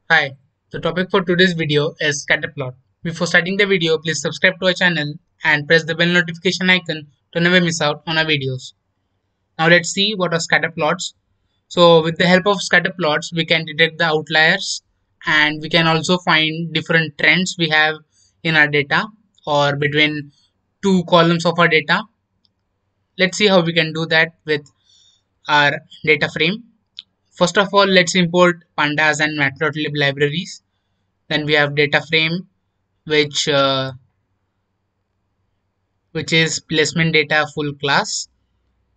Hi, the topic for today's video is scatterplot. Before starting the video, please subscribe to our channel and press the bell notification icon to never miss out on our videos. Now let's see what are scatterplots. So with the help of scatterplots, we can detect the outliers and we can also find different trends we have in our data or between two columns of our data. Let's see how we can do that with our data frame. First of all, let's import pandas and matplotlib libraries. Then we have data frame which uh, which is placement data full class.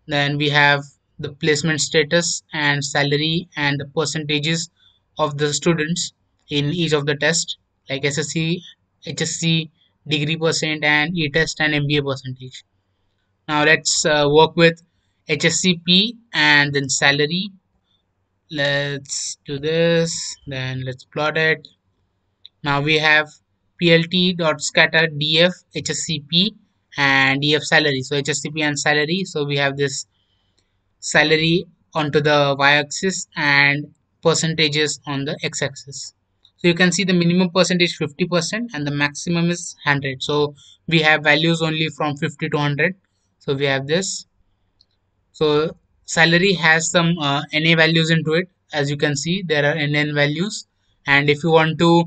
Then we have the placement status and salary and the percentages of the students in each of the test, like SSC, HSC, degree percent, and E-test and MBA percentage. Now let's work with HSCP and then salary. Let's do this. Then let's plot it. Now we have plt.scatter df hscp and df salary. So hscp and salary. So we have this salary onto the y-axis and percentages on the x-axis. So you can see the minimum percentage 50% and the maximum is 100. So we have values only from 50 to 100. So we have this. So salary has some NA values into it. As you can see, there are NN values. And if you want to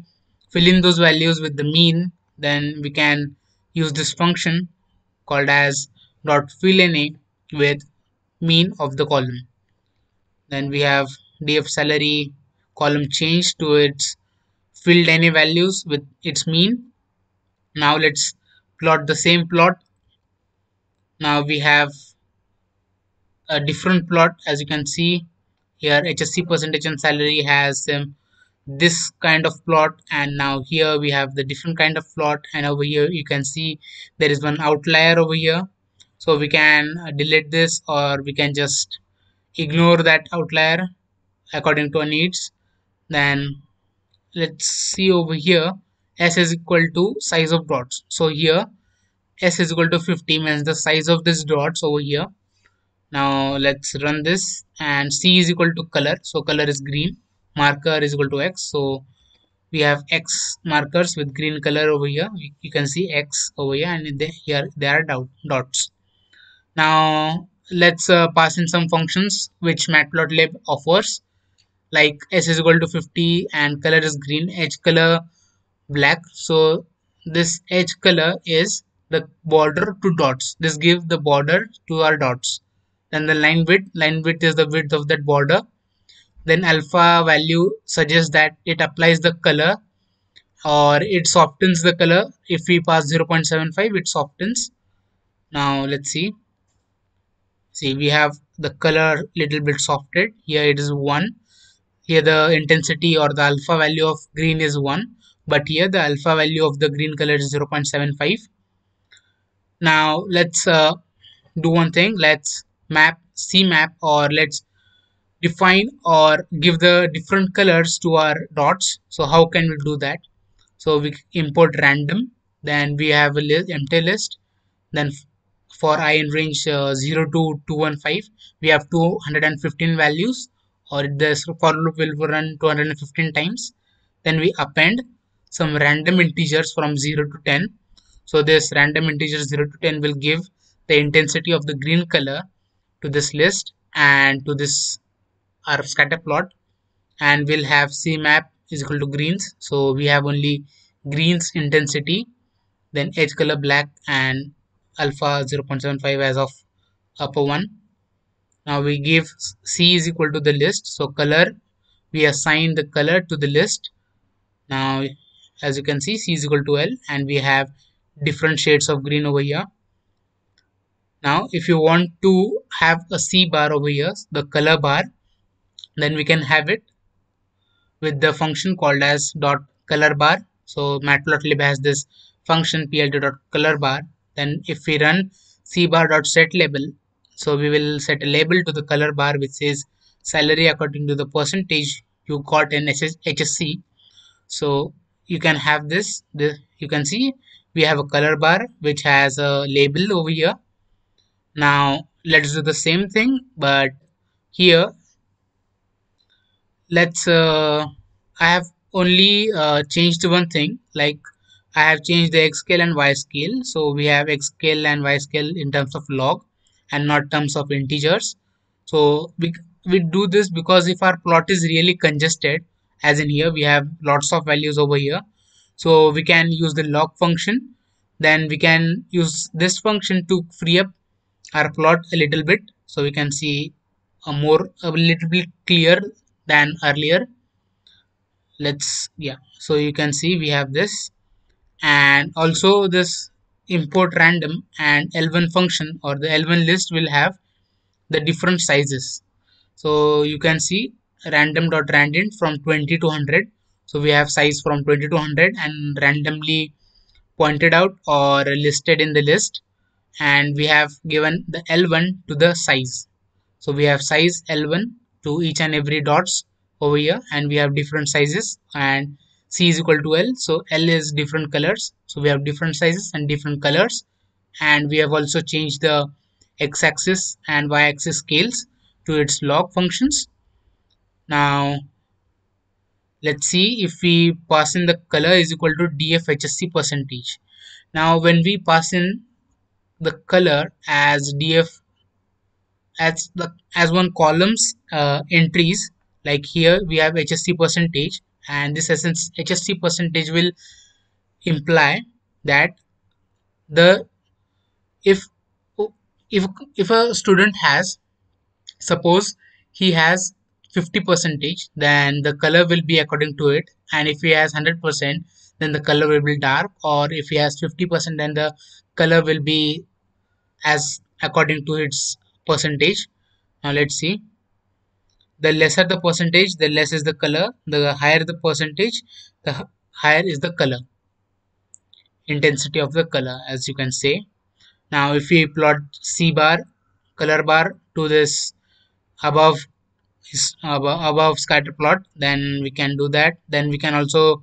fill in those values with the mean, then we can use this function called as dot fill NA with mean of the column. Then we have df salary column change to its filled NA values with its mean. Now let's plot the same plot. Now we have a different plot. As you can see here, HSC percentage and salary has this kind of plot, and now here we have the different kind of plot, and over here you can see there is one outlier over here. So we can delete this or we can just ignore that outlier according to our needs. Then let's see over here, s is equal to size of dots. So here s is equal to 50 means the size of this dots over here. Now let's run this, and C is equal to color. So color is green. Marker is equal to X. So we have X markers with green color over here. You can see X over here, and here there are dots. Now let's pass in some functions which Matplotlib offers. Like S is equal to 50 and color is green. Edge color black. So this edge color is the border to dots. This gives the border to our dots. Then the line width is the width of that border. Then alpha value suggests that it applies the color or it softens the color. If we pass 0.75, it softens. Now let's see we have the color little bit softened. Here it is 1. Here the intensity or the alpha value of green is 1, but here the alpha value of the green color is 0.75. Now let's do one thing. Let's map cmap, or let's define or give the different colors to our dots. So how can we do that? So we import random, then we have a empty list. Then for I in range 0 to 215, we have 215 values, or this for loop will run 215 times. Then we append some random integers from 0 to 10. So this random integer 0 to 10 will give the intensity of the green color to this list and to this our scatter plot, and we'll have cmap is equal to greens. So we have only greens intensity, then edge color black and alpha 0.75 as of upper one. Now we give c is equal to the list. So color, we assign the color to the list. Now as you can see, c is equal to l, and we have different shades of green over here. Now if you want to have a c bar over here, the color bar, then we can have it with the function called as dot color bar. So matplotlib has this function plt dot color bar. Then if we run cbar dot set label, so we will set a label to the color bar which says salary according to the percentage you got in HSC. So you can have this. You can see we have a color bar which has a label over here. Now let's do the same thing, but here let's I have only changed one thing, like I have changed the x scale and y scale. So we have x scale and y scale in terms of log and not terms of integers. So we do this because if our plot is really congested, as in here we have lots of values over here, so we can use the log function. Then we can use this function to free up our plot a little bit, so we can see a little bit clear than earlier. Let's, yeah, so you can see we have this, and also this import random and L1 function or the L1 list will have the different sizes. So you can see random.randint from 20 to 100. So we have size from 20 to 100 and randomly pointed out or listed in the list, and we have given the L1 to the size. So we have size L1 to each and every dots over here, and we have different sizes, and C is equal to L. So L is different colors. So we have different sizes and different colors, and we have also changed the x-axis and y-axis scales to its log functions. Now let's see if we pass in the color is equal to dfhsc percentage. Now when we pass in the color as df as one columns entries, like here we have hsc percentage, and this essence hsc percentage will imply that the if if if a student has, suppose he has 50 percentage, then the color will be according to it, and if he has 100%, then the color will be dark, or if he has 50%, then the color will be as according to its percentage. Now let's see, the lesser the percentage, the less is the color, the higher the percentage, the higher is the color intensity of the color, as you can say. Now if we plot c bar color bar to this above above scatter plot, then we can do that. Then we can also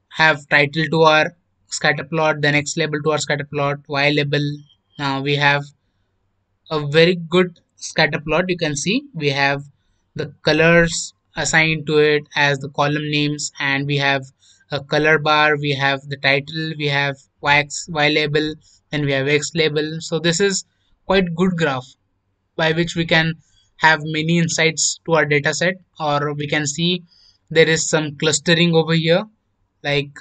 have title to our scatter plot, then x label to our scatter plot, y label. Now we have a very good scatter plot. You can see we have the colors assigned to it as the column names, and we have a color bar, we have the title, we have y label, then we have x label. So this is quite good graph by which we can have many insights to our data set, or we can see there is some clustering over here, like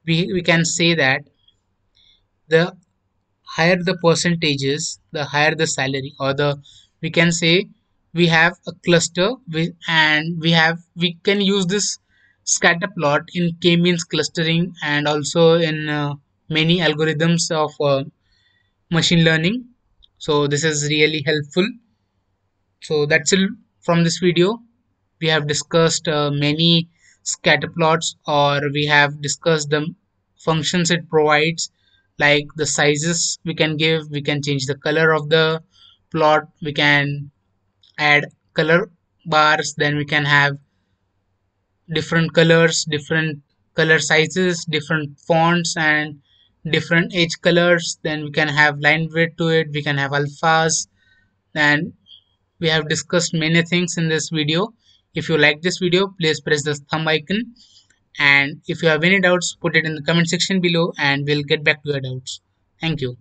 we can say that the higher the percentages, the higher the salary, or the, we can say we have a cluster and we can use this scatter plot in k-means clustering, and also in many algorithms of machine learning. So this is really helpful. So that's it from this video. We have discussed many scatter plots, or we have discussed the functions it provides, like the sizes we can give, we can change the color of the plot, we can add color bars, then we can have different colors, different color sizes, different fonts, and different edge colors. Then we can have line width to it, we can have alphas, and we have discussed many things in this video. If you like this video, please press the thumb icon, and if you have any doubts, put it in the comment section below and we'll get back to your doubts. Thank you.